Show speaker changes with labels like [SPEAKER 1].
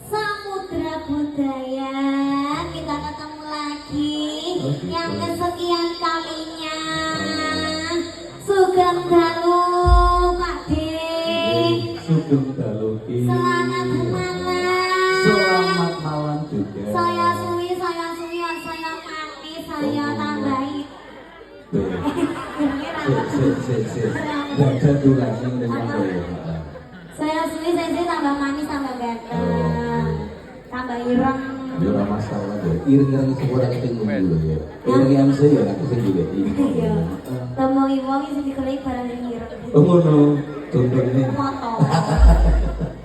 [SPEAKER 1] Samudra Budaya, kita ketemu lagi yang kesekian kalinya. Sugeng dalu Pak D.
[SPEAKER 2] Sugeng dalu.
[SPEAKER 1] Selamat malam.
[SPEAKER 2] Selamat malam juga.
[SPEAKER 1] Saya suwi, saya mati, saya tambahi.
[SPEAKER 2] Gak durasi dengan
[SPEAKER 1] Saya suwi, saya tambah manis, tambah ganteng, tambah ireng.
[SPEAKER 2] Ya ora masalah ya. Ireng-ireng itu ora ketemu dulu ya. Ireng MC ya aku sing juga iki.
[SPEAKER 1] Iya. Temu wong sing dikelek barang ireng.
[SPEAKER 2] Oh ngono. Contohnya.
[SPEAKER 1] Foto.